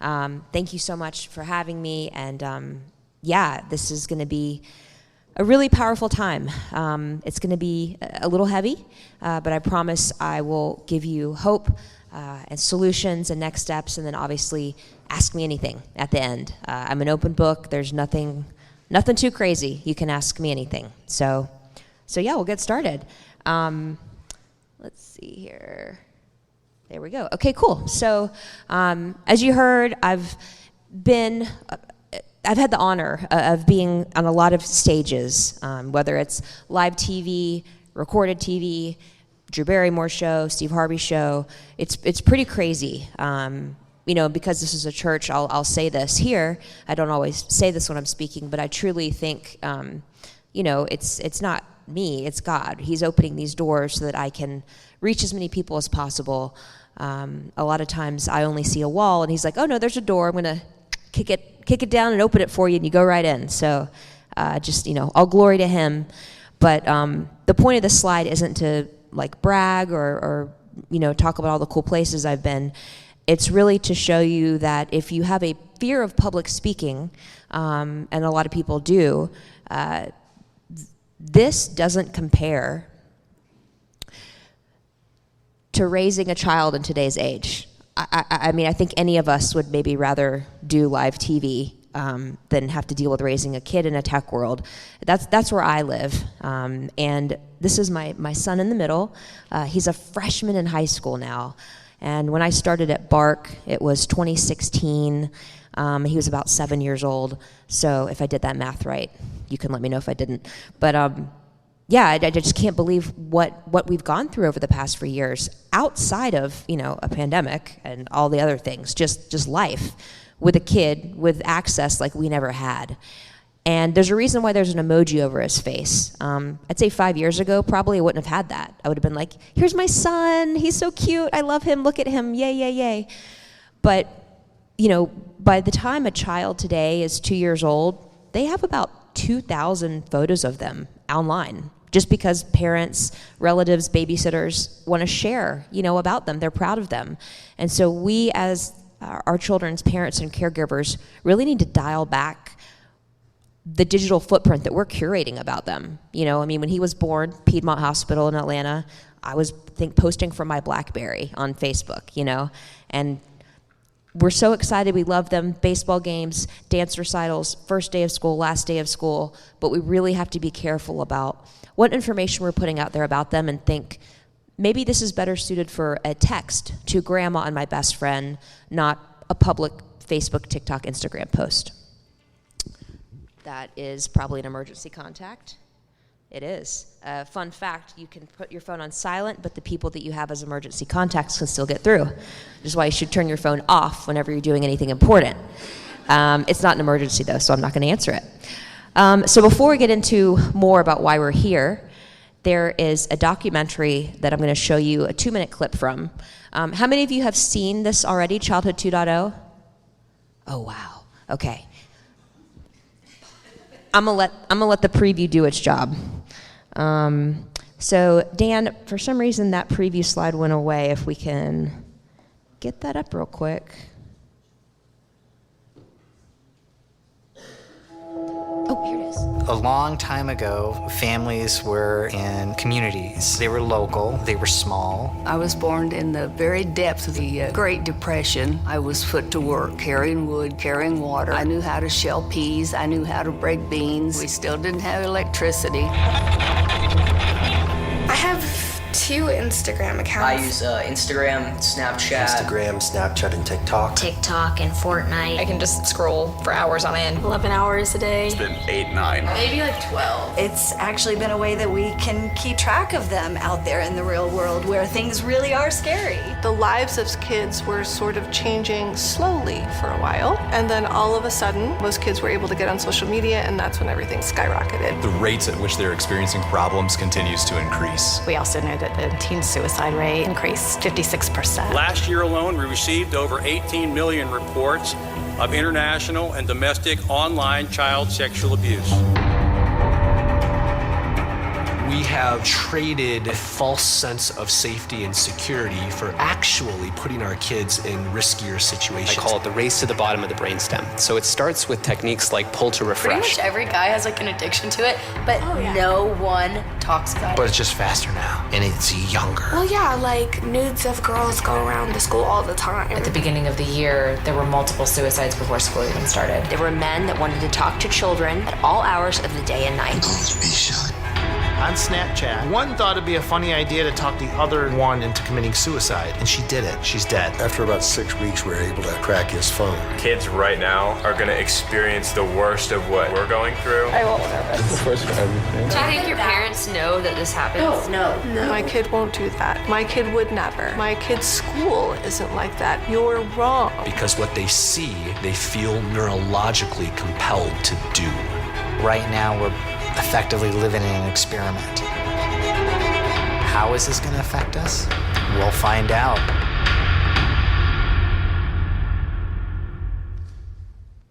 Thank you so much for having me, and this is going to be a really powerful time. It's going to be a little heavy, but I promise I will give you hope and solutions and next steps, and then obviously ask me anything at the end. I'm an open book. There's nothing too crazy. You can ask me anything. So yeah, we'll get started. Let's see here. There we go. Okay, cool. So as you heard, I've had the honor of being on a lot of stages, whether it's live TV, recorded TV, Drew Barrymore show, Steve Harvey show. It's pretty crazy. Because this is a church, I'll say this here. I don't always say this when I'm speaking, but I truly think, it's not me, it's God. He's opening these doors so that I can reach as many people as possible. A lot of times I only see a wall, and he's like, oh no, there's a door. I'm gonna kick it down and open it for you, and you go right in. So all glory to him. But the point of this slide isn't to brag or talk about all the cool places I've been. It's really to show you that if you have a fear of public speaking, and a lot of people do, this doesn't compare to raising a child in today's age. I mean, I think any of us would maybe rather do live TV than have to deal with raising a kid in a tech world. That's where I live. And this is my son in the middle. He's a freshman in high school now. And when I started at Bark, it was 2016. He was about 7 years old. So if I did that math right, you can let me know if I didn't. But I just can't believe what we've gone through over the past 4 years, outside of a pandemic and all the other things, just life with a kid with access like we never had. And there's a reason why there's an emoji over his face. I'd say 5 years ago, probably I wouldn't have had that. I would have been like, here's my son, he's so cute, I love him, look at him, yay, yay, yay. But, by the time a child today is 2 years old, they have about 2,000 photos of them online, just because parents, relatives, babysitters want to share, about them. They're proud of them. And so we, as our children's parents and caregivers, really need to dial back the digital footprint that we're curating about them. When he was born, Piedmont Hospital in Atlanta, I was posting from my BlackBerry on Facebook, and we're so excited. We love them. Baseball games, dance recitals, first day of school, last day of school, but we really have to be careful about what information we're putting out there about them, and think maybe this is better suited for a text to grandma and my best friend, not a public Facebook, TikTok, Instagram post. That is probably an emergency contact. It is. Fun fact, you can put your phone on silent, but the people that you have as emergency contacts can still get through. Which is why you should turn your phone off whenever you're doing anything important. It's not an emergency though, so I'm not gonna answer it. So before we get into more about why we're here, there is a documentary that I'm gonna show you a 2-minute clip from. How many of you have seen this already, Childhood 2.0? Oh wow, okay. I'm gonna let the preview do its job. So Dan, for some reason that preview slide went away. If we can get that up real quick. Oh, here it is. A long time ago, families were in communities. They were local, they were small. I was born in the very depths of the Great Depression. I was put to work carrying wood, carrying water. I knew how to shell peas, I knew how to break beans. We still didn't have electricity. I have 2 Instagram accounts. I use Instagram, Snapchat, and TikTok. TikTok and Fortnite. I can just scroll for hours on end. 11 hours a day. It's been 8, 9. Maybe like 12. It's actually been a way that we can keep track of them out there in the real world where things really are scary. The lives of kids were sort of changing slowly for a while, and then all of a sudden, most kids were able to get on social media, and that's when everything skyrocketed. The rates at which they're experiencing problems continues to increase. We also know that the teen suicide rate increased 56%. Last year alone, we received over 18 million reports of international and domestic online child sexual abuse. We have traded a false sense of safety and security for actually putting our kids in riskier situations. I call it the race to the bottom of the brainstem. So it starts with techniques like pull to refresh. Pretty much every guy has like an addiction to it, but no one talks about it. But it's just faster now, and it's younger. Well, yeah, like nudes of girls go around the school all the time. At the beginning of the year, there were multiple suicides before school even started. There were men that wanted to talk to children at all hours of the day and night. I'm going to be shot. On Snapchat, one thought it'd be a funny idea to talk the other one into committing suicide, and she did it. She's dead. After about 6 weeks, we were able to crack his phone. Kids right now are going to experience the worst of what we're going through. I'm a little nervous. It's the first for everything. Do you think your parents know that this happens? No. My kid won't do that. My kid would never. My kid's school isn't like that. You're wrong. Because what they see, they feel neurologically compelled to do. Right now, we're effectively living in an experiment. How is this going to affect us? We'll find out.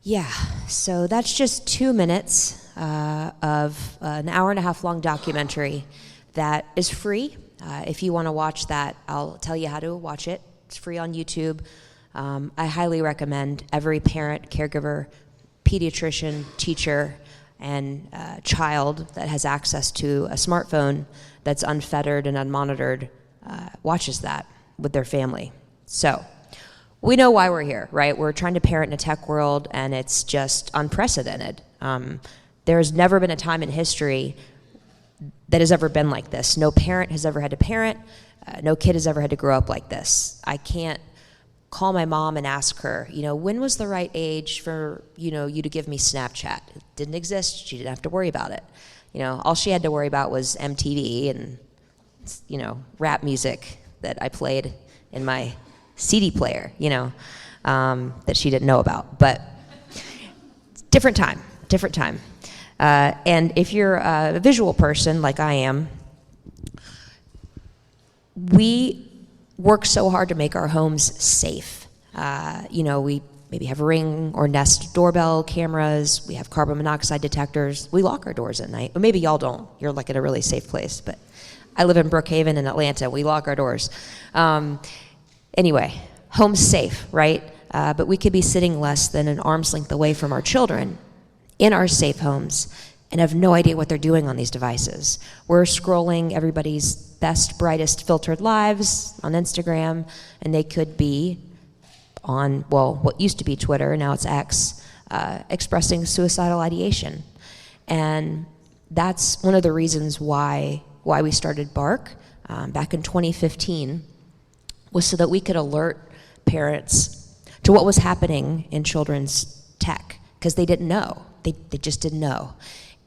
Yeah, so that's just 2 minutes of an hour and a half long documentary that is free. If you want to watch that, I'll tell you how to watch it. It's free on YouTube. I highly recommend every parent, caregiver, pediatrician, teacher, and child that has access to a smartphone that's unfettered and unmonitored watches that with their family. So we know why we're here, right? We're trying to parent in a tech world, and it's just unprecedented. There has never been a time in history that has ever been like this. No parent has ever had to parent. No kid has ever had to grow up like this. I can't call my mom and ask her, when was the right age for, you to give me Snapchat? It didn't exist. She didn't have to worry about it. All she had to worry about was MTV and, rap music that I played in my CD player, that she didn't know about. But different time. And if you're a visual person like I am, we work so hard to make our homes safe. We maybe have Ring or Nest doorbell cameras. We have carbon monoxide detectors. We lock our doors at night. Or maybe y'all don't. You're like in a really safe place. But I live in Brookhaven in Atlanta. We lock our doors. Anyway, home's safe, right? But we could be sitting less than an arm's length away from our children in our safe homes and have no idea what they're doing on these devices. We're scrolling everybody's best, brightest filtered lives on Instagram, and they could be on, what used to be Twitter, now it's X, expressing suicidal ideation. And that's one of the reasons why we started Bark back in 2015, was so that we could alert parents to what was happening in children's tech, because they didn't know. They just didn't know.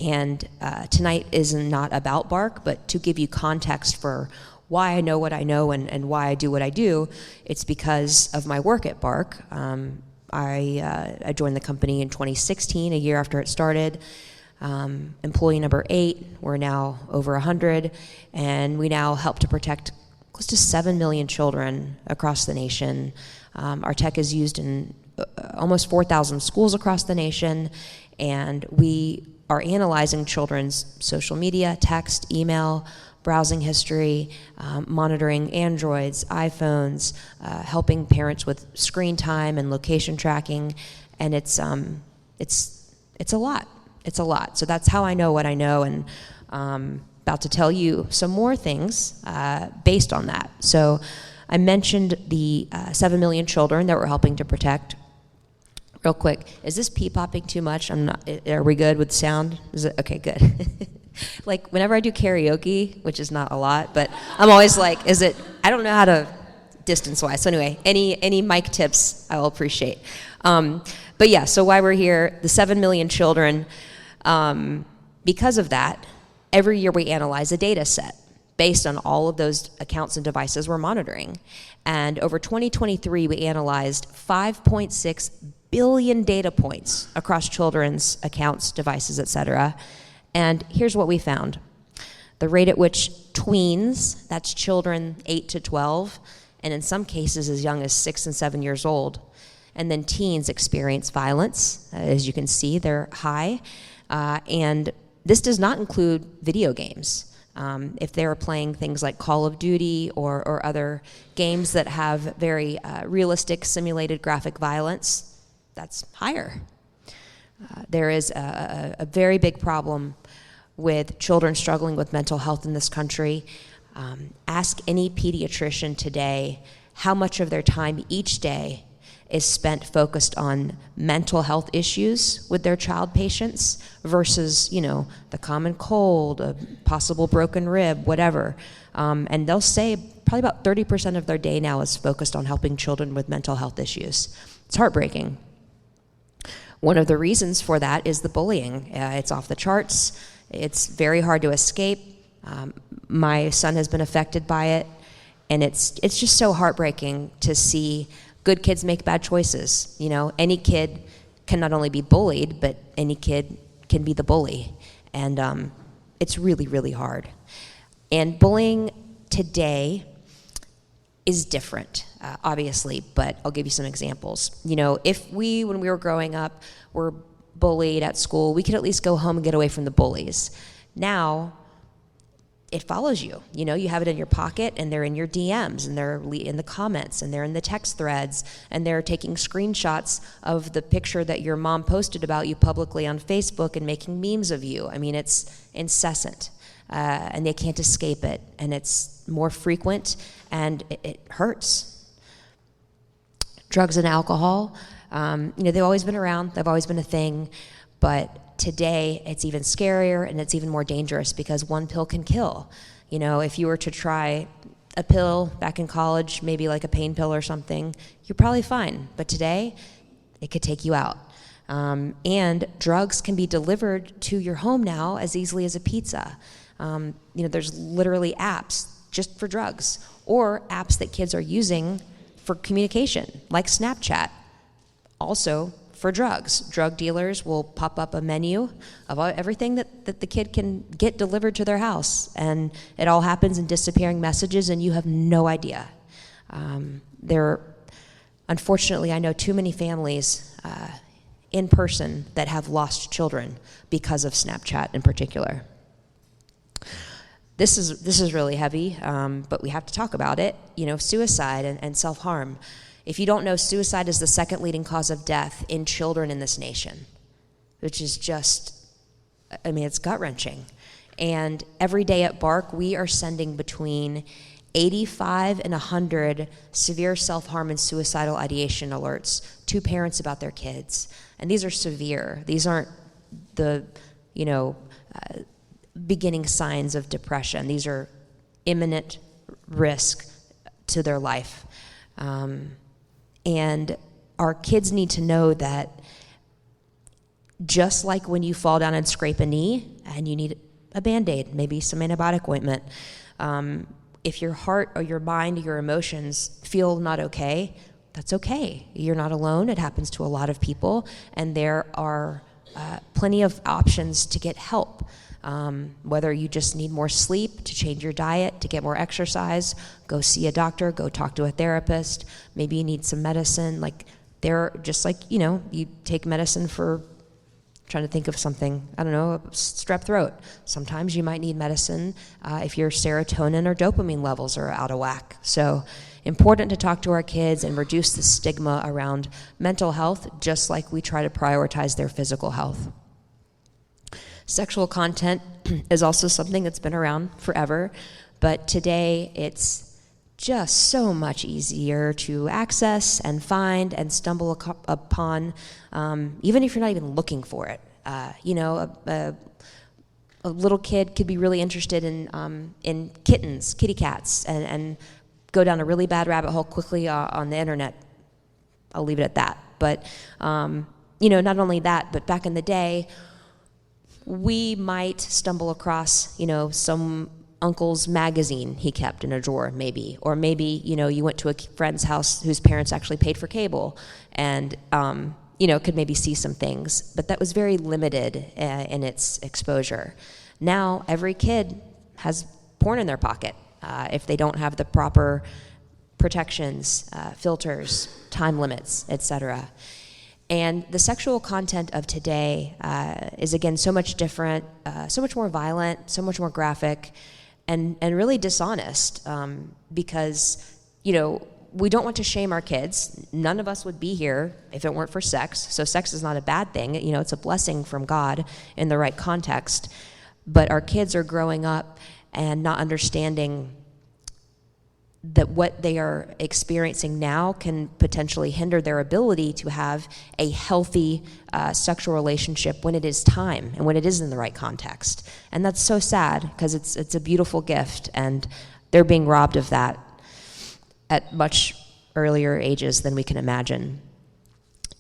And tonight is not about Bark, but to give you context for why I know what I know and why I do what I do. It's because of my work at Bark. I joined the company in 2016, a year after it started. Employee number 8, we're now over 100, and we now help to protect close to 7 million children across the nation. Our tech is used in almost 4,000 schools across the nation, and we are analyzing children's social media, text, email, browsing history, monitoring Androids, iPhones, helping parents with screen time and location tracking, and it's a lot. It's a lot. So that's how I know what I know, and about to tell you some more things based on that. So I mentioned the 7 million children that we're helping to protect. Real quick, is this pee popping too much? Are we good with sound? Is it okay? Good. Like whenever I do karaoke, which is not a lot, but I'm always like, I don't know how to distance-wise. So anyway, any mic tips I will appreciate. But yeah, so why we're here, the 7 million children, because of that, every year we analyze a data set based on all of those accounts and devices we're monitoring. And over 2023, we analyzed 5.6 billion data points across children's accounts, devices, et cetera. And here's what we found. The rate at which tweens, that's children 8 to 12, and in some cases as young as 6 and 7 years old, and then teens experience violence. As you can see, they're high. And this does not include video games. If they're playing things like Call of Duty or other games that have very realistic simulated graphic violence, that's higher. There is a very big problem with children struggling with mental health in this country. Ask any pediatrician today how much of their time each day is spent focused on mental health issues with their child patients versus, the common cold, a possible broken rib, whatever. And they'll say probably about 30% of their day now is focused on helping children with mental health issues. It's heartbreaking. One of the reasons for that is the bullying. It's off the charts. It's very hard to escape. My son has been affected by it, and it's just so heartbreaking to see good kids make bad choices. Any kid can not only be bullied, but any kid can be the bully, and it's really, really hard. And bullying today is different, obviously, but I'll give you some examples. If we, when we were growing up, were bullied at school, we could at least go home and get away from the bullies. Now, it follows you. You have it in your pocket, and they're in your DMs, and they're in the comments, and they're in the text threads, and they're taking screenshots of the picture that your mom posted about you publicly on Facebook and making memes of you. It's incessant, and they can't escape it, and it's more frequent, and it hurts. Drugs and alcohol, they've always been around, they've always been a thing, but today it's even scarier and it's even more dangerous because one pill can kill. If you were to try a pill back in college, maybe like a pain pill or something, you're probably fine. But today, it could take you out. And drugs can be delivered to your home now as easily as a pizza. There's literally apps just for drugs, or apps that kids are using for communication, like Snapchat. Also, for drugs. Drug dealers will pop up a menu of everything that the kid can get delivered to their house, and it all happens in disappearing messages, and you have no idea. Unfortunately, I know too many families in person that have lost children because of Snapchat in particular. This is really heavy, but we have to talk about it. Suicide and self-harm. If you don't know, suicide is the second leading cause of death in children in this nation, which is just, it's gut-wrenching. And every day at BARC, we are sending between 85 and 100 severe self-harm and suicidal ideation alerts to parents about their kids. And these are severe. These aren't the, beginning signs of depression. These are imminent risk to their life. And our kids need to know that just like when you fall down and scrape a knee and you need a Band-Aid, maybe some antibiotic ointment, if your heart or your mind or your emotions feel not okay, that's okay. You're not alone. It happens to a lot of people, and there are plenty of options to get help. Whether you just need more sleep, to change your diet, to get more exercise, go see a doctor, go talk to a therapist. Maybe you need some medicine. You take medicine for, trying to think of something, strep throat. Sometimes you might need medicine if your serotonin or dopamine levels are out of whack. So important to talk to our kids and reduce the stigma around mental health, just like we try to prioritize their physical health. Sexual content is also something that's been around forever, but today it's just so much easier to access and find and stumble upon, even if you're not even looking for it. A little kid could be really interested in kittens, kitty cats, and go down a really bad rabbit hole quickly on the internet. I'll leave it at that. But, not only that, but back in the day, we might stumble across, some uncle's magazine he kept in a drawer, maybe. Or maybe, you went to a friend's house whose parents actually paid for cable and, could maybe see some things. But that was very limited in its exposure. Now, every kid has porn in their pocket if they don't have the proper protections, filters, time limits, etc. And the sexual content of today is, again, so much different, so much more violent, so much more graphic. and really dishonest, because, we don't want to shame our kids. None of us would be here if it weren't for sex. So sex is not a bad thing. It's a blessing from God in the right context. But our kids are growing up and not understanding that what they are experiencing now can potentially hinder their ability to have a healthy sexual relationship when it is time and when it is in the right context. And that's so sad, because it's a beautiful gift, and they're being robbed of that at much earlier ages than we can imagine.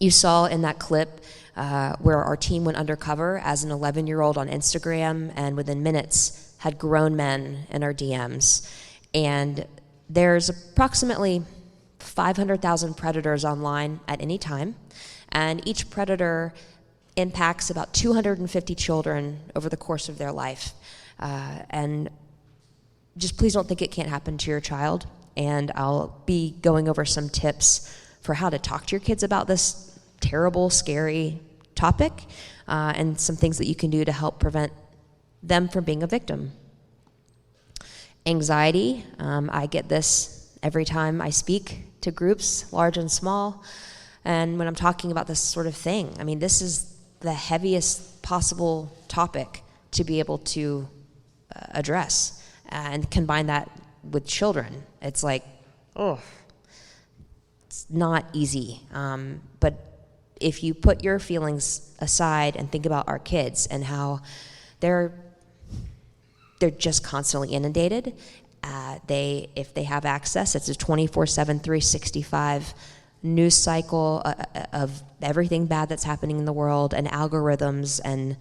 You saw in that clip where our team went undercover as an 11-year-old on Instagram, and within minutes had grown men in our DMs. And there's approximately 500,000 predators online at any time, and each predator impacts about 250 children over the course of their life. And just please don't think it can't happen to your child. And I'll be going over some tips for how to talk to your kids about this terrible, scary topic, and some things that you can do to help prevent them from being a victim. Anxiety, I get this every time I speak to groups, large and small, and when I'm talking about this sort of thing, this is the heaviest possible topic to be able to address, and combine that with children. It's like, it's not easy. But if you put your feelings aside and think about our kids and how they're just constantly inundated, if they have access, it's a 24/7, 365 news cycle of everything bad that's happening in the world, and algorithms, and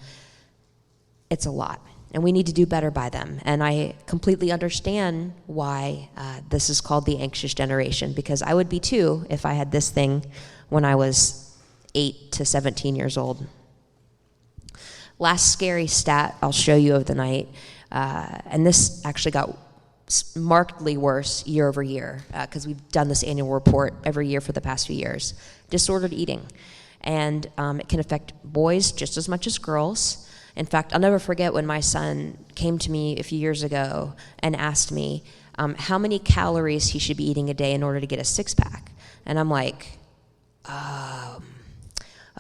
it's a lot. And we need to do better by them. And I completely understand why this is called the anxious generation, because I would be too if I had this thing when I was 8 to 17 years old. Last scary stat I'll show you of the night, and this actually got markedly worse year over year, because we've done this annual report every year for the past few years. Disordered eating. And it can affect boys just as much as girls. In fact, I'll never forget when my son came to me a few years ago and asked me how many calories he should be eating a day in order to get a six-pack. And I'm like,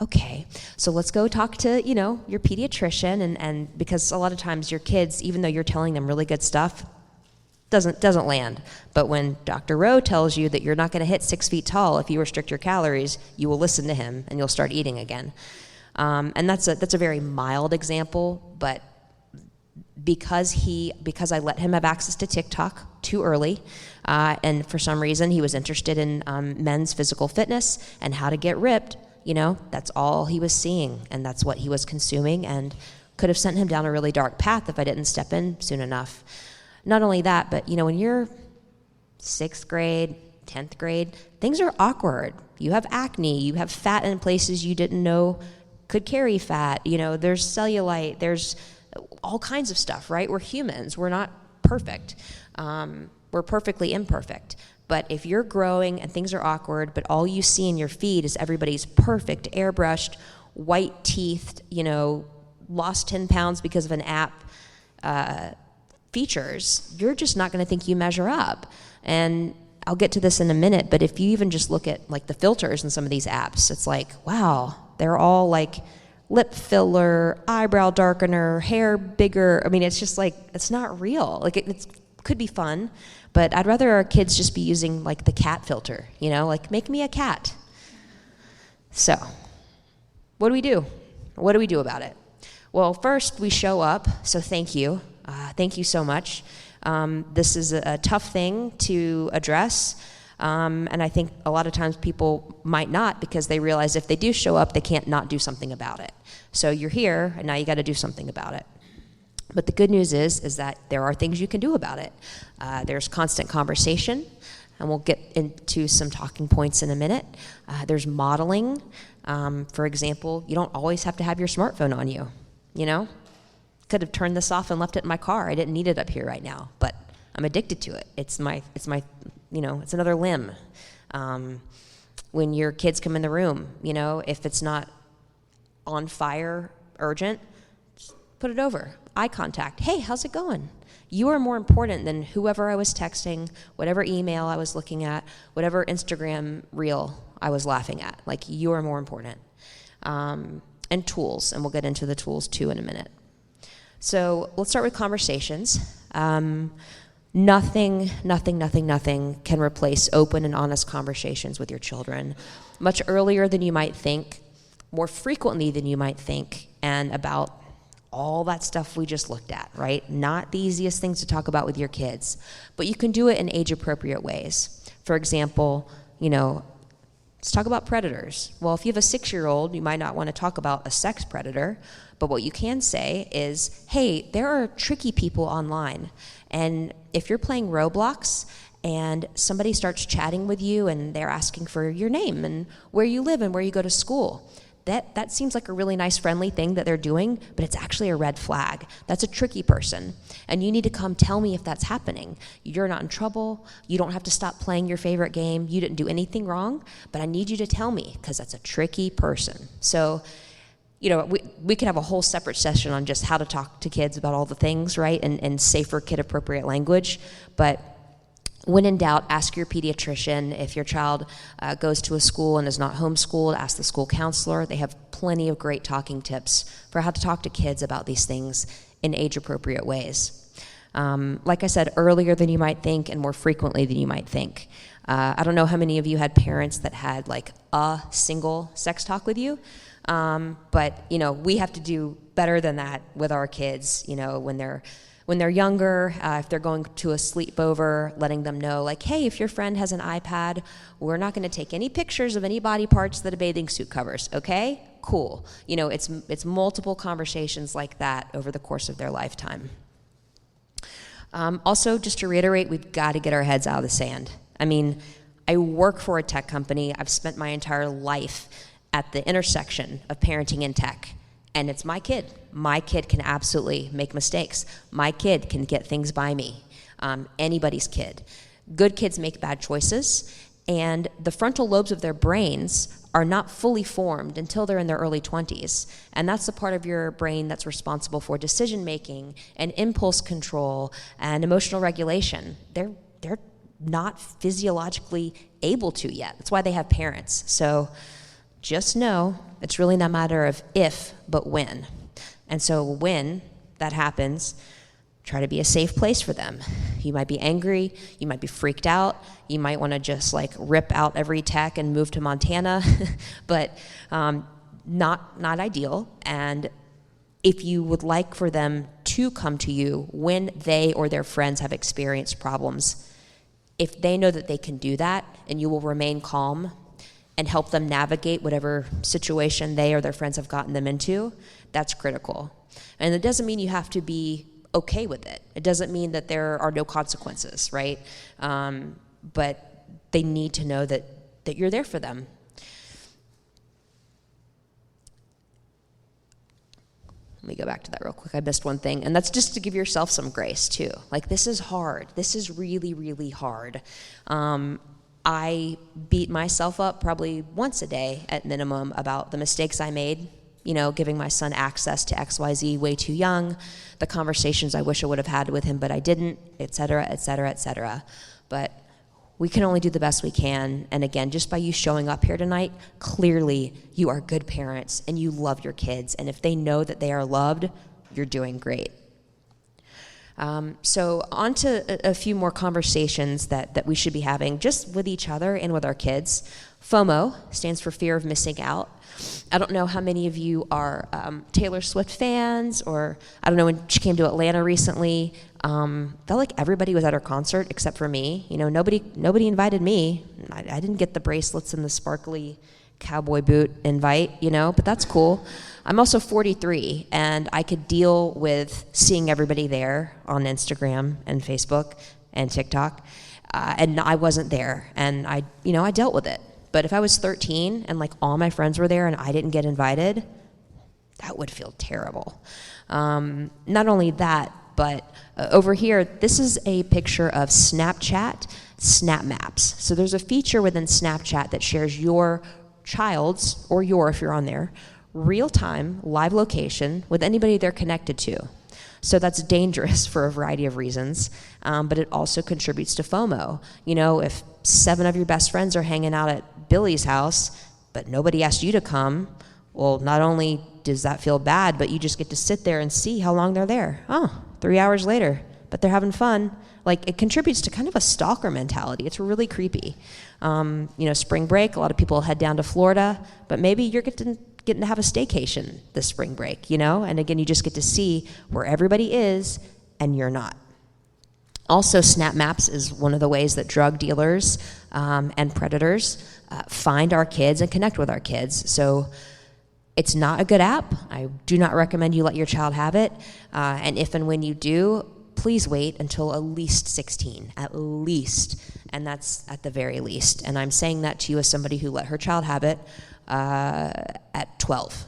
okay, so let's go talk to, your pediatrician, and because a lot of times your kids, even though you're telling them really good stuff, doesn't land. But when Dr. Rowe tells you that you're not going to hit 6 feet tall if you restrict your calories, you will listen to him and you'll start eating again. And that's a very mild example, but because I let him have access to TikTok too early, and for some reason he was interested in men's physical fitness and how to get ripped, that's all he was seeing, and that's what he was consuming, and could have sent him down a really dark path if I didn't step in soon enough. Not only that, but when you're 6th grade, 10th grade, things are awkward. You have acne, you have fat in places you didn't know could carry fat, there's cellulite, there's all kinds of stuff, right? We're humans, we're not perfect. We're perfectly imperfect. But if you're growing and things are awkward, but all you see in your feed is everybody's perfect, airbrushed, white teethed, lost 10 pounds because of an app features, you're just not gonna think you measure up. And I'll get to this in a minute, but if you even just look at the filters in some of these apps, it's like, wow, they're all lip filler, eyebrow darkener, hair bigger. It's just it's not real. It could be fun, but I'd rather our kids just be using the cat filter, make me a cat. So, what do we do? What do we do about it? Well, first we show up, so thank you. Thank you so much. This is a tough thing to address. And I think a lot of times people might not, because they realize if they do show up, they can't not do something about it. So you're here, and now you got to do something about it. But the good news is that there are things you can do about it. There's constant conversation, and we'll get into some talking points in a minute. There's modeling. For example, you don't always have to have your smartphone on you, Could have turned this off and left it in my car. I didn't need it up here right now, but I'm addicted to it. It's my it's another limb. When your kids come in the room, if it's not on fire, urgent, just put it over. Eye contact. Hey, how's it going? You are more important than whoever I was texting, whatever email I was looking at, whatever Instagram reel I was laughing at. Like, you are more important. And tools, and we'll get into the tools too in a minute. So let's start with conversations. Nothing can replace open and honest conversations with your children. Much earlier than you might think, more frequently than you might think, and about all that stuff we just looked at, right? Not the easiest things to talk about with your kids, but you can do it in age-appropriate ways. For example, let's talk about predators. Well, if you have a 6-year-old, you might not want to talk about a sex predator, but what you can say is, hey, there are tricky people online, and if you're playing Roblox and somebody starts chatting with you and they're asking for your name and where you live and where you go to school, that seems like a really nice, friendly thing that they're doing, but it's actually a red flag. That's a tricky person, and you need to come tell me if that's happening. You're not in trouble. You don't have to stop playing your favorite game. You didn't do anything wrong, but I need you to tell me, because that's a tricky person. So, we could have a whole separate session on just how to talk to kids about all the things, right, and safer kid-appropriate language, but when in doubt, ask your pediatrician. If your child goes to a school and is not homeschooled, ask the school counselor. They have plenty of great talking tips for how to talk to kids about these things in age-appropriate ways. Like I said, earlier than you might think and more frequently than you might think. I don't know how many of you had parents that had like a single sex talk with you, but we have to do better than that with our kids, when they're younger, if they're going to a sleepover, letting them know, like, hey, if your friend has an iPad, we're not going to take any pictures of any body parts that a bathing suit covers, okay? Cool. It's multiple conversations like that over the course of their lifetime. Also, just to reiterate, we've got to get our heads out of the sand. I mean, I work for a tech company. I've spent my entire life at the intersection of parenting and tech. And it's my kid. My kid can absolutely make mistakes. My kid can get things by me. Anybody's kid. Good kids make bad choices, and the frontal lobes of their brains are not fully formed until they're in their early 20s. And that's the part of your brain that's responsible for decision making and impulse control and emotional regulation. They're not physiologically able to yet. That's why they have parents. So just know it's really not a matter of if, but when. And so when that happens, try to be a safe place for them. You might be angry, you might be freaked out, you might want to just rip out every tech and move to Montana, but not ideal. And if you would like for them to come to you when they or their friends have experienced problems, if they know that they can do that and you will remain calm and help them navigate whatever situation they or their friends have gotten them into, that's critical. And it doesn't mean you have to be okay with it. It doesn't mean that there are no consequences, right? But they need to know that you're there for them. Let me go back to that real quick. I missed one thing, and that's just to give yourself some grace too. This is hard. This is really, really hard. I beat myself up probably once a day at minimum about the mistakes I made, giving my son access to XYZ way too young, the conversations I wish I would have had with him, but I didn't, et cetera, et cetera, et cetera. But we can only do the best we can. And again, just by you showing up here tonight, clearly you are good parents and you love your kids. And if they know that they are loved, you're doing great. So on to a few more conversations that we should be having just with each other and with our kids. FOMO stands for fear of missing out. I don't know how many of you are Taylor Swift fans, or I don't know, when she came to Atlanta recently, felt like everybody was at her concert except for me. Nobody invited me. I didn't get the bracelets and the sparkly cowboy boot invite, but that's cool. I'm also 43, and I could deal with seeing everybody there on Instagram and Facebook and TikTok, and I wasn't there, and I dealt with it. But if I was 13 and all my friends were there and I didn't get invited, that would feel terrible. Not only that, but over here, this is a picture of Snapchat Snap Maps. So there's a feature within Snapchat that shares your child's, or if you're on there, real-time live location with anybody they're connected to. So that's dangerous for a variety of reasons, but it also contributes to FOMO. You know, if 7 of your best friends are hanging out at Billy's house, but nobody asked you to come, well, not only does that feel bad, but you just get to sit there and see how long they're there. Oh, 3 hours later, but they're having fun. Like, it contributes to kind of a stalker mentality. It's really creepy. You know, spring break, a lot of people head down to Florida, but maybe you're getting to have a staycation this spring break, you know? And again, you just get to see where everybody is and you're not. Also, Snap Maps is one of the ways that drug dealers and predators find our kids and connect with our kids. So it's not a good app. I do not recommend you let your child have it. And if and when you do, please wait until at least 16, at least. And that's at the very least. And I'm saying that to you as somebody who let her child have it at 12.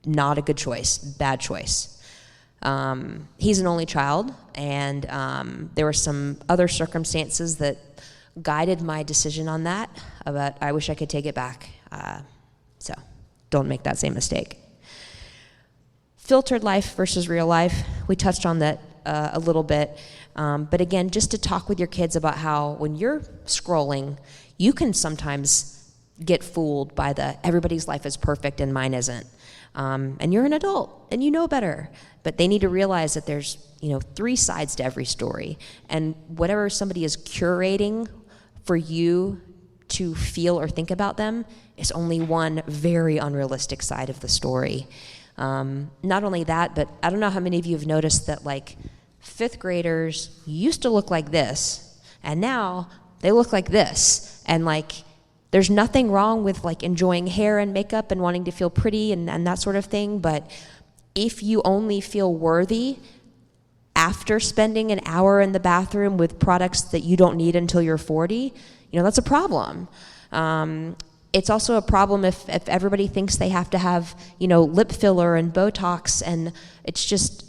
Not a good choice, bad choice. He's an only child, and there were some other circumstances that guided my decision on that, but I wish I could take it back. So don't make that same mistake. Filtered life versus real life, we touched on that a little bit, but again, just to talk with your kids about how when you're scrolling, you can sometimes get fooled by everybody's life is perfect and mine isn't. And you're an adult and you know better, but they need to realize that there's, 3 sides to every story, and whatever somebody is curating for you to feel or think about them is only one very unrealistic side of the story. Not only that, but I don't know how many of you have noticed that, like, 5th graders used to look like this, and now they look like this. And, like, there's nothing wrong with, like, enjoying hair and makeup and wanting to feel pretty and that sort of thing, but if you only feel worthy after spending an hour in the bathroom with products that you don't need until you're 40, that's a problem. It's also a problem if everybody thinks they have to have, lip filler and Botox, and it's just,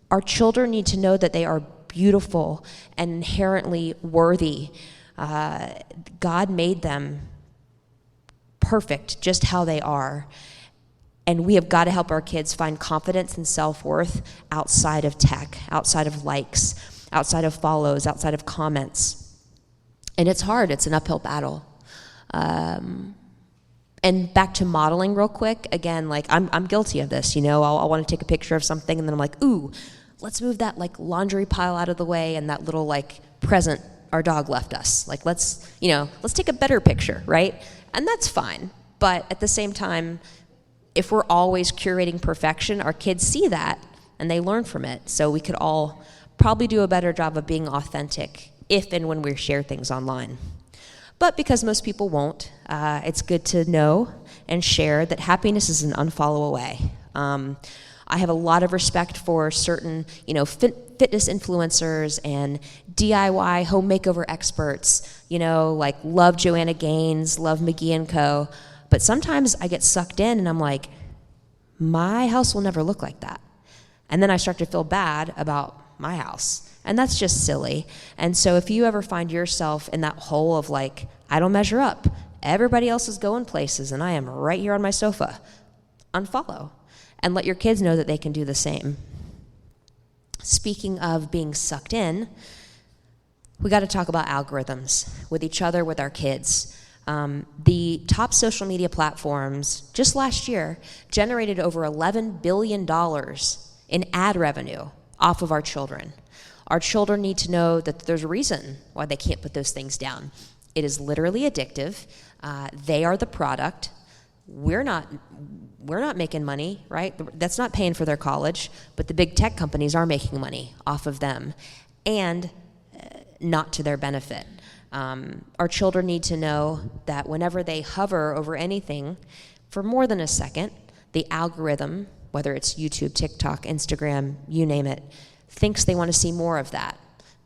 our children need to know that they are beautiful and inherently worthy. God made them perfect just how they are, and we have got to help our kids find confidence and self-worth outside of tech, outside of likes, outside of follows, outside of comments. And it's hard. It's an uphill battle. And back to modeling real quick, again, like, I'm guilty of this, I'll want to take a picture of something, and then I'm like, ooh, let's move that, like, laundry pile out of the way and that little, like, present our dog left us. Like, let's take a better picture, right? And that's fine. But at the same time, if we're always curating perfection, our kids see that and they learn from it. So we could all probably do a better job of being authentic if and when we share things online. But because most people won't, it's good to know and share that happiness is an unfollow away. I have a lot of respect for certain, fitness influencers and DIY home makeover experts, like love Joanna Gaines, love McGee & Co. But sometimes I get sucked in and I'm like, my house will never look like that. And then I start to feel bad about my house. And that's just silly. And so if you ever find yourself in that hole of, like, I don't measure up, everybody else is going places and I am right here on my sofa, unfollow. And let your kids know that they can do the same. Speaking of being sucked in, we got to talk about algorithms with each other, with our kids. The top social media platforms just last year generated over $11 billion in ad revenue off of our children. Our children need to know that there's a reason why they can't put those things down. It is literally addictive. They are the product. We're not making money, right? That's not paying for their college, but the big tech companies are making money off of them, and not to their benefit. Our children need to know that whenever they hover over anything for more than a second, the algorithm, whether it's YouTube, TikTok, Instagram, you name it, thinks they want to see more of that.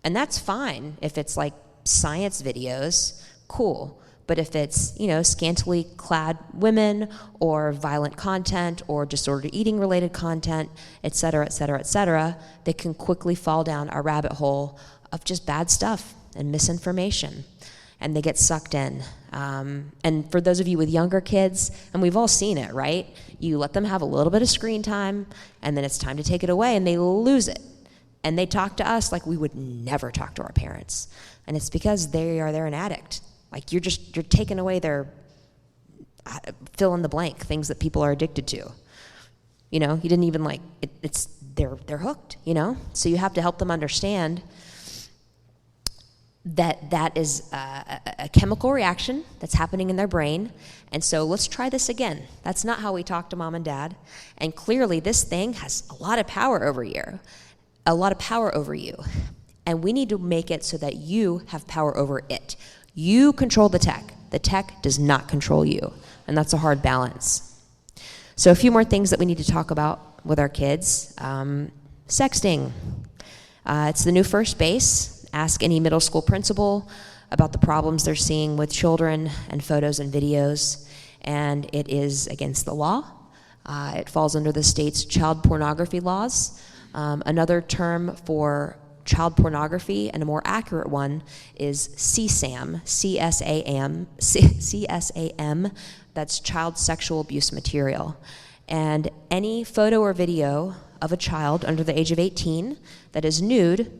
And that's fine if it's like science videos, cool. But if it's, scantily clad women or violent content or disordered eating related content, et cetera, et cetera, et cetera, they can quickly fall down a rabbit hole of just bad stuff and misinformation. and they get sucked in. And for those of you with younger kids, and we've all seen it, right? You let them have a little bit of screen time, and then it's time to take it away, and they lose it. And they talk to us like we would never talk to our parents. And it's because they're an addict. Like you're taking away their fill in the blank things that people are addicted to. You know, you didn't even like it, they're hooked, you know? So you have to help them understand that is a chemical reaction that's happening in their brain. And so let's try this again. That's not how we talk to mom and dad. And clearly this thing has a lot of power over you. And we need to make it so that you have power over it. You control the tech. The tech does not control you. And that's a hard balance. So a few more things that we need to talk about with our kids. Sexting. It's the new first base. Ask any middle school principal about the problems they're seeing with children and photos and videos. And it is against the law. It falls under the state's child pornography laws. Another term for child pornography, and a more accurate one, is CSAM, C-S-A-M, that's child sexual abuse material. And any photo or video of a child under the age of 18 that is nude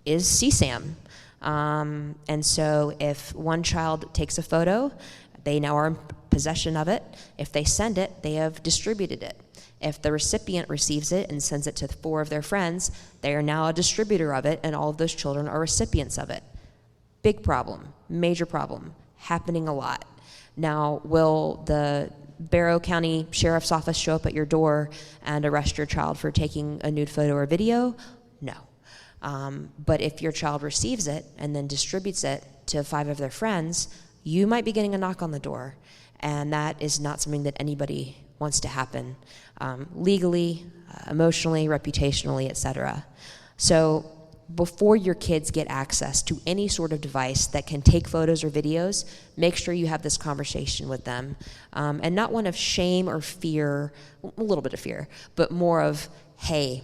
is CSAM. And so if one child takes a photo, they now are in possession of it. If they send it, they have distributed it. If the recipient receives it and sends it to 4 of their friends, they are now a distributor of it, and all of those children are recipients of it. Big problem, major problem, happening a lot. Now, will the Barrow County Sheriff's Office show up at your door and arrest your child for taking a nude photo or video? No. But if your child receives it and then distributes it to 5 of their friends, you might be getting a knock on the door. And that is not something that anybody wants to happen, legally, emotionally, reputationally, etc. So before your kids get access to any sort of device that can take photos or videos, make sure you have this conversation with them. And not one of shame or fear, a little bit of fear, but more of, hey,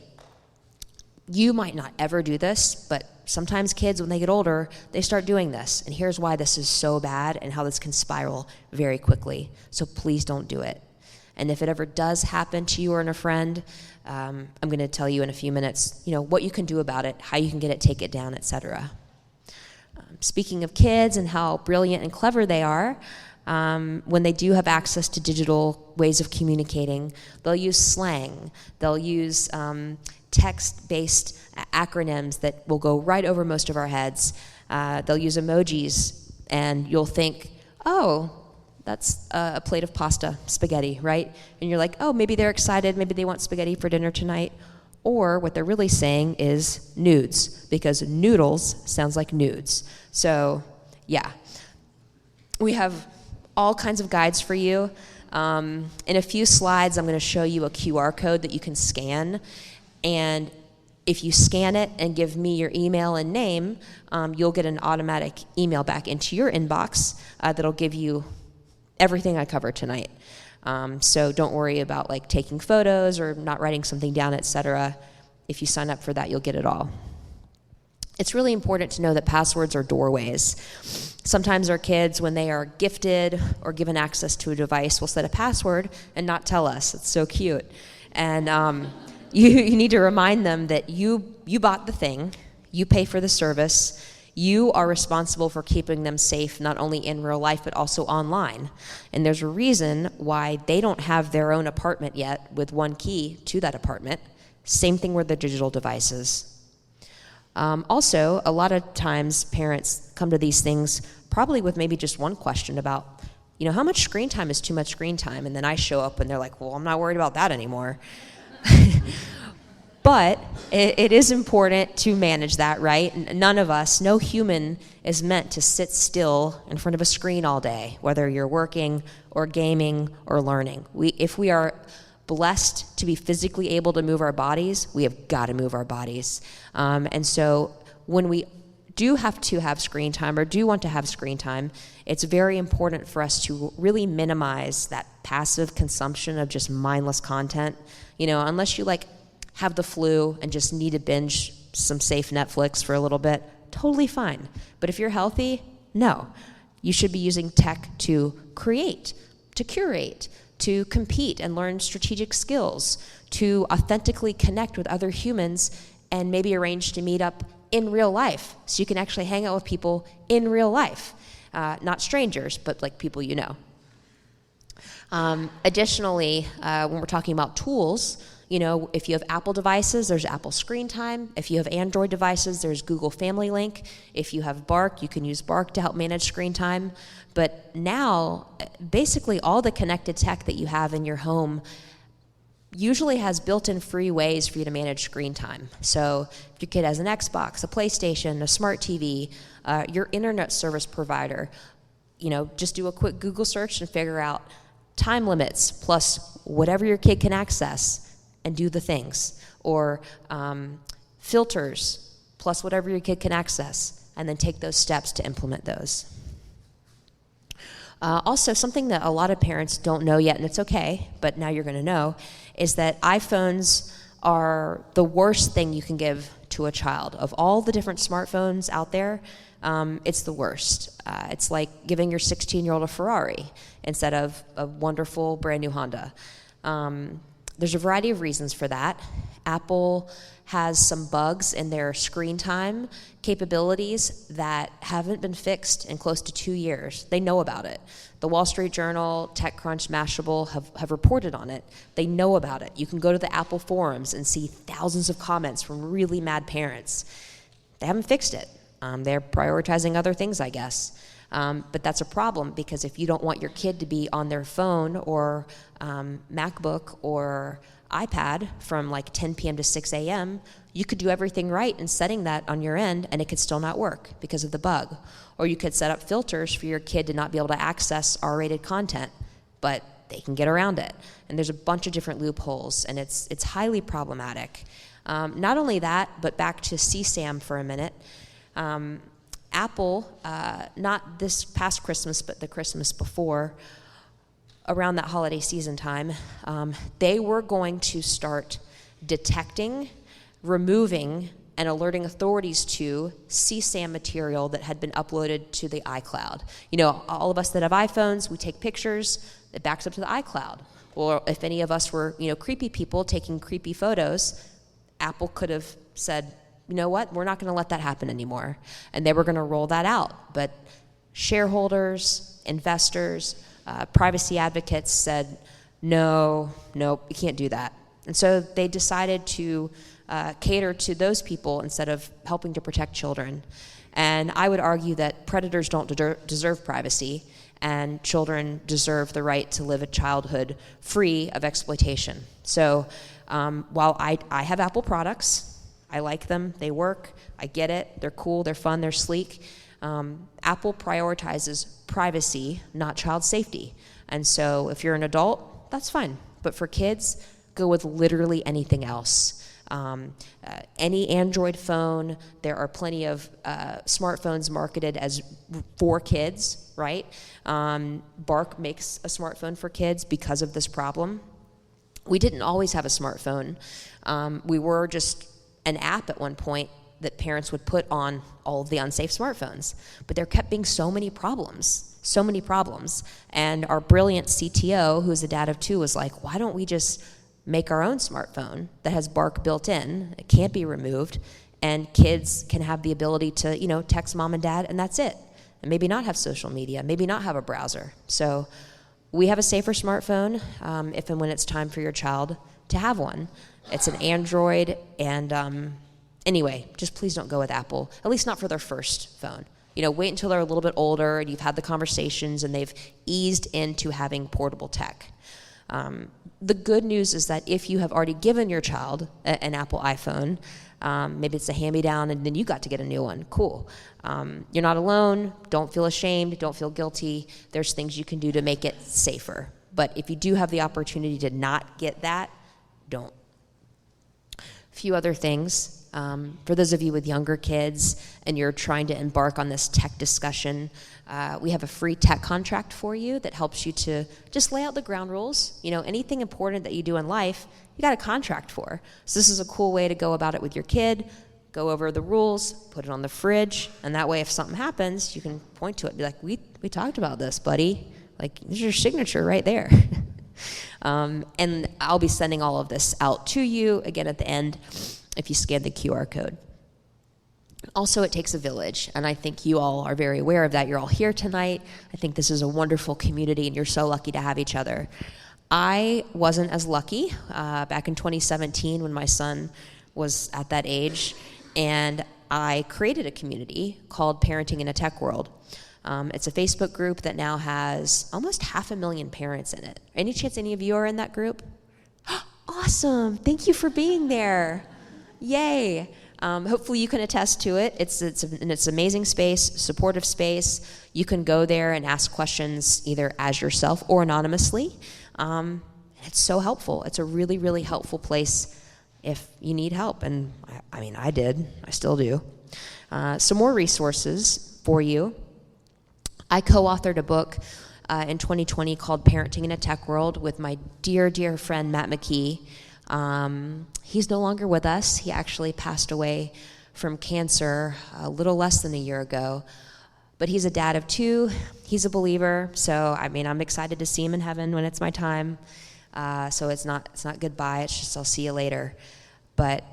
you might not ever do this, but sometimes kids, when they get older, they start doing this. And here's why this is so bad and how this can spiral very quickly. So please don't do it. And if it ever does happen to you or a friend, I'm going to tell you in a few minutes, what you can do about it, how you can get it, take it down, etc. Speaking of kids and how brilliant and clever they are, when they do have access to digital ways of communicating, they'll use slang. They'll use text-based acronyms that will go right over most of our heads. They'll use emojis, and you'll think, oh, that's a plate of pasta, spaghetti, right? And you're like, oh, maybe they're excited, maybe they want spaghetti for dinner tonight. Or what they're really saying is nudes, because noodles sounds like nudes. So, yeah. We have all kinds of guides for you. In a few slides, I'm going to show you a QR code that you can scan. And if you scan it and give me your email and name, you'll get an automatic email back into your inbox that'll give you everything I covered tonight. So don't worry about taking photos or not writing something down, etc. If you sign up for that, you'll get it all. It's really important to know that passwords are doorways. Sometimes our kids, when they are gifted or given access to a device, will set a password and not tell us. It's so cute. And you need to remind them that you bought the thing, you pay for the service, you are responsible for keeping them safe, not only in real life, but also online. And there's a reason why they don't have their own apartment yet with one key to that apartment. Same thing with the digital devices. Also, a lot of times parents come to these things probably with maybe just one question about, how much screen time is too much screen time? And then I show up and they're like, well, I'm not worried about that anymore. But it is important to manage that, right? None of us, no human is meant to sit still in front of a screen all day, whether you're working or gaming or learning. If we are blessed to be physically able to move our bodies, we have got to move our bodies. And so when we do have to have screen time or do want to have screen time, it's very important for us to really minimize that passive consumption of just mindless content. Unless you have the flu and just need to binge some safe Netflix for a little bit, totally fine. But if you're healthy, No. You should be using tech to create, to curate, to compete and learn strategic skills, to authentically connect with other humans and maybe arrange to meet up in real life so you can actually hang out with people in real life. Not strangers, but like people you know. Additionally, when we're talking about tools, if you have Apple devices, there's Apple Screen Time. If you have Android devices, there's Google Family Link. If you have Bark, you can use Bark to help manage screen time. But now, basically all the connected tech that you have in your home usually has built-in free ways for you to manage screen time. So if your kid has an Xbox, a PlayStation, a smart TV, your internet service provider, just do a quick Google search and figure out time limits plus whatever your kid can access and do the things. Or filters plus whatever your kid can access, and then take those steps to implement those. Also, something that a lot of parents don't know yet, and it's okay, but now you're going to know, is that iPhones are the worst thing you can give to a child. Of all the different smartphones out there, it's the worst. It's like giving your 16-year-old a Ferrari instead of a wonderful brand new Honda. There's a variety of reasons for that. Apple has some bugs in their screen time capabilities that haven't been fixed in close to 2 years. They know about it. The Wall Street Journal, TechCrunch, Mashable have reported on it. They know about it. You can go to the Apple forums and see thousands of comments from really mad parents. They haven't fixed it. They're prioritizing other things, I guess. But that's a problem, because if you don't want your kid to be on their phone or MacBook or iPad from like 10 p.m. to 6 a.m., you could do everything right in setting that on your end, and it could still not work because of the bug. Or you could set up filters for your kid to not be able to access R-rated content, but they can get around it. And there's a bunch of different loopholes, and it's highly problematic. Not only that, but back to CSAM for a minute. Apple, not this past Christmas, but the Christmas before, around that holiday season time, they were going to start detecting, removing, and alerting authorities to CSAM material that had been uploaded to the iCloud. All of us that have iPhones, we take pictures, it backs up to the iCloud. Or if any of us were, creepy people taking creepy photos, Apple could have said, you know what, we're not going to let that happen anymore. And they were going to roll that out. But shareholders, investors, privacy advocates said, no, you can't do that. And so they decided to cater to those people instead of helping to protect children. And I would argue that predators don't deserve privacy, and children deserve the right to live a childhood free of exploitation. So while I have Apple products, I like them, they work, I get it, they're cool, they're fun, they're sleek. Apple prioritizes privacy, not child safety. And so if you're an adult, that's fine. But for kids, go with literally anything else. Any Android phone, there are plenty of smartphones marketed as for kids, right? Bark makes a smartphone for kids because of this problem. We didn't always have a smartphone. We were just an app at one point that parents would put on all of the unsafe smartphones. But there kept being so many problems. And our brilliant CTO, who's a dad of two, was like, why don't we just make our own smartphone that has Bark built in, it can't be removed, and kids can have the ability to, text mom and dad, and that's it. And maybe not have social media, maybe not have a browser. So we have a safer smartphone if and when it's time for your child to have one. It's an Android, and anyway, just please don't go with Apple, at least not for their first phone. Wait until they're a little bit older and you've had the conversations and they've eased into having portable tech. The good news is that if you have already given your child an Apple iPhone, maybe it's a hand-me-down and then you got to get a new one, cool. You're not alone, don't feel ashamed, don't feel guilty. There's things you can do to make it safer. But if you do have the opportunity to not get that, don't. A few other things. For those of you with younger kids and you're trying to embark on this tech discussion, we have a free tech contract for you that helps you to just lay out the ground rules. Anything important that you do in life, you got a contract for. So this is a cool way to go about it with your kid, go over the rules, put it on the fridge, and that way if something happens, you can point to it and be like, we talked about this, buddy. Like, there's your signature right there. And I'll be sending all of this out to you, again, at the end, if you scan the QR code. Also, it takes a village, and I think you all are very aware of that. You're all here tonight. I think this is a wonderful community, and you're so lucky to have each other. I wasn't as lucky back in 2017 when my son was at that age, and I created a community called Parenting in a Tech World. It's a Facebook group that now has almost 500,000 parents in it. Any chance any of you are in that group? Awesome. Thank you for being there. Yay. Hopefully you can attest to it. It's an amazing space, supportive space. You can go there and ask questions either as yourself or anonymously. It's so helpful. It's a really, really helpful place if you need help. And I mean, I did. I still do. Some more resources for you. I co-authored a book in 2020 called Parenting in a Tech World with my dear, dear friend Matt McKee. He's no longer with us. He actually passed away from cancer a little less than a year ago. But he's a dad of 2. He's a believer. So, I mean, I'm excited to see him in heaven when it's my time. So it's not goodbye. It's just I'll see you later. But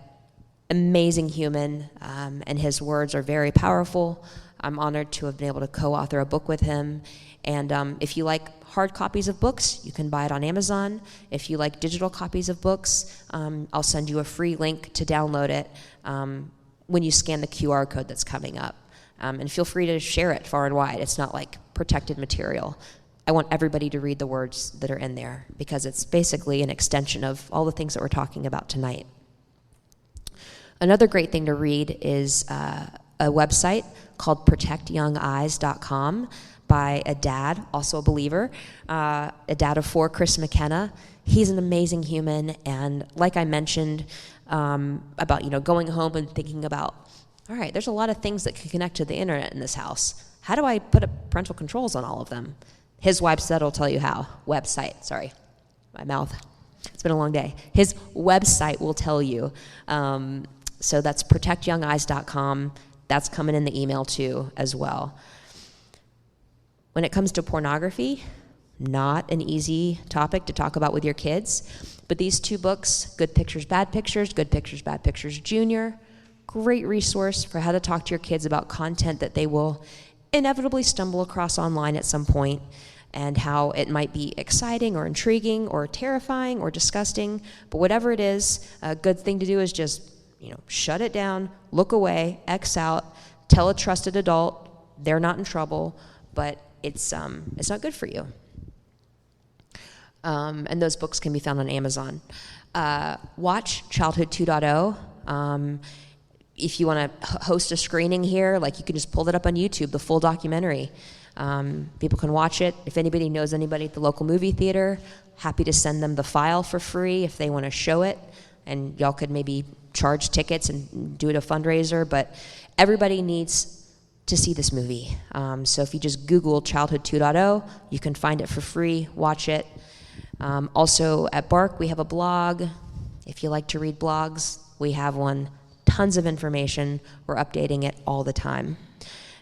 amazing human, and his words are very powerful. I'm honored to have been able to co-author a book with him. And if you like hard copies of books, you can buy it on Amazon. If you like digital copies of books, I'll send you a free link to download it when you scan the QR code that's coming up. And feel free to share it far and wide. It's not like protected material. I want everybody to read the words that are in there because it's basically an extension of all the things that we're talking about tonight. Another great thing to read is a website called protectyoungeyes.com by a dad, also a believer, a dad of 4, Chris McKenna. He's an amazing human, and like I mentioned about going home and thinking about, all right, there's a lot of things that can connect to the internet in this house. How do I put up parental controls on all of them? His website will tell you how. Sorry, my mouth. It's been a long day. His website will tell you. So that's protectyoungeyes.com. That's coming in the email too as well. When it comes to pornography, not an easy topic to talk about with your kids, but these 2 books, Good Pictures, Bad Pictures, Good Pictures, Bad Pictures Junior, great resource for how to talk to your kids about content that they will inevitably stumble across online at some point, and how it might be exciting or intriguing or terrifying or disgusting, but whatever it is, a good thing to do is just shut it down, look away, X out, tell a trusted adult they're not in trouble, but it's not good for you. And those books can be found on Amazon. Watch Childhood 2.0. If you want to host a screening here, like you can just pull that up on YouTube, the full documentary. People can watch it. If anybody knows anybody at the local movie theater, happy to send them the file for free if they want to show it. And y'all could maybe charge tickets and do it a fundraiser, but everybody needs to see this movie. So if you just Google Childhood 2.0, you can find it for free, watch it. Also at Bark, we have a blog. If you like to read blogs, we have one. Tons of information. We're updating it all the time.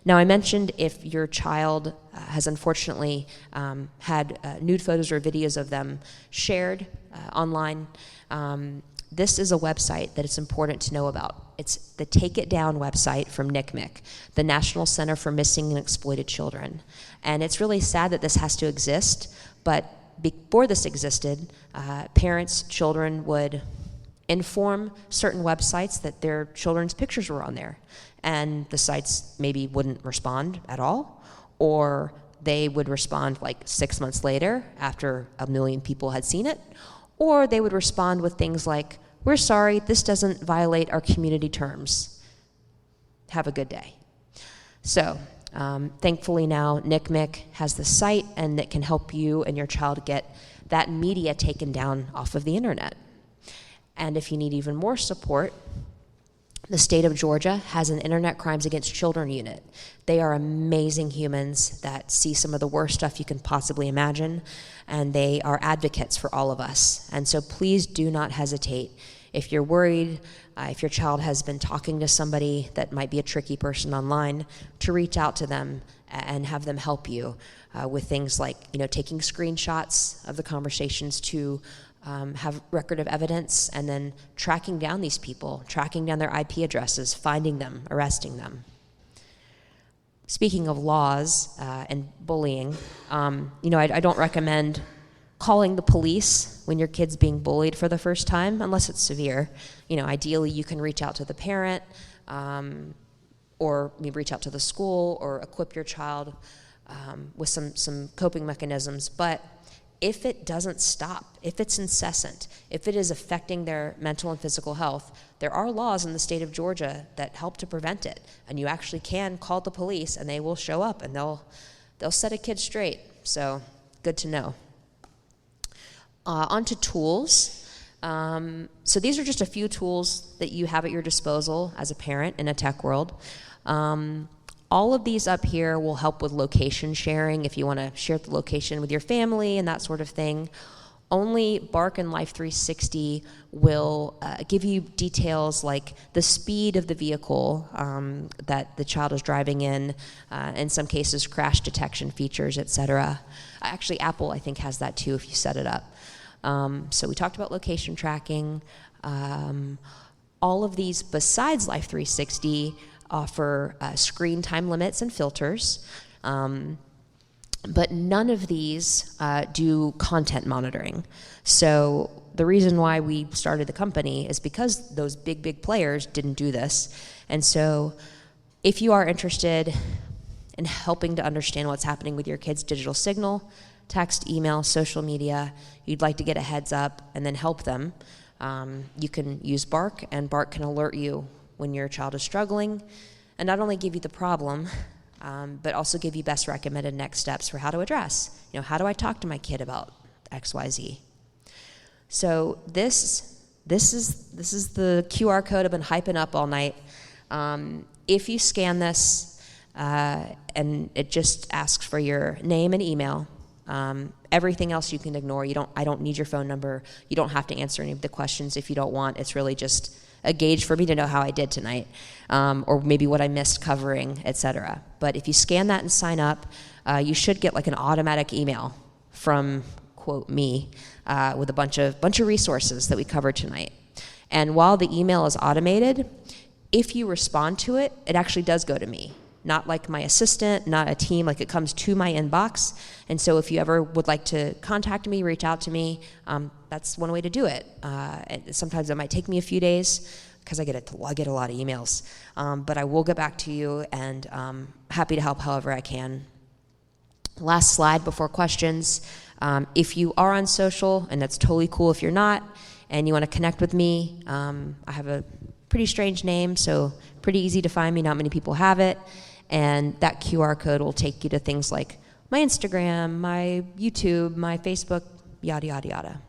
Now, I mentioned if your child has unfortunately had nude photos or videos of them shared online, this is a website that it's important to know about. It's the Take It Down website from NCMEC, the National Center for Missing and Exploited Children. And it's really sad that this has to exist, but before this existed, parents, children would inform certain websites that their children's pictures were on there. And the sites maybe wouldn't respond at all, or they would respond like 6 months later after 1 million people had seen it, or they would respond with things like, "We're sorry, this doesn't violate our community terms. Have a good day." So thankfully now NCMEC has the site, and it can help you and your child get that media taken down off of the internet. And if you need even more support, the state of Georgia has an Internet Crimes Against Children unit. They are amazing humans that see some of the worst stuff you can possibly imagine, and they are advocates for all of us. And so please do not hesitate If you're worried, if your child has been talking to somebody that might be a tricky person online, to reach out to them and have them help you with things like, taking screenshots of the conversations to have record of evidence, and then tracking down these people, tracking down their IP addresses, finding them, arresting them. Speaking of laws and bullying, I don't recommend calling the police when your kid's being bullied for the first time, unless it's severe. Ideally you can reach out to the parent, or maybe reach out to the school, or equip your child with some coping mechanisms. But if it doesn't stop, if it's incessant, if it is affecting their mental and physical health, there are laws in the state of Georgia that help to prevent it. And you actually can call the police, and they will show up, and they'll set a kid straight. So good to know. On to tools. So these are just a few tools that you have at your disposal as a parent in a tech world. All of these up here will help with location sharing if you want to share the location with your family and that sort of thing. Only Bark and Life 360 will give you details like the speed of the vehicle that the child is driving in some cases crash detection features, etc. Actually, Apple, I think, has that too if you set it up. So we talked about location tracking. All of these besides Life 360 offer screen time limits and filters, but none of these do content monitoring. So the reason why we started the company is because those big players didn't do this. And so if you are interested in helping to understand what's happening with your kid's digital signal, text, email, social media, you'd like to get a heads up and then help them, you can use Bark, and Bark can alert you when your child is struggling, and not only give you the problem, but also give you best recommended next steps for how to address. How do I talk to my kid about XYZ? So this is the QR code I've been hyping up all night. If you scan this, and it just asks for your name and email, everything else you can ignore. I don't need your phone number. You don't have to answer any of the questions if you don't want. It's really just a gauge for me to know how I did tonight, or maybe what I missed covering, etc. But if you scan that and sign up, you should get like an automatic email from, quote, me, with a bunch of resources that we covered tonight. And while the email is automated, if you respond to it, it actually does go to me. Not like my assistant, not a team, like it comes to my inbox. And so if you ever would like to contact me, reach out to me, that's one way to do it. Sometimes it might take me a few days because I get a lot of emails. But I will get back to you, and happy to help however I can. Last slide before questions. If you are on social, and that's totally cool if you're not, and you want to connect with me, I have a pretty strange name, so pretty easy to find me. Not many people have it. And that QR code will take you to things like my Instagram, my YouTube, my Facebook, yada, yada, yada.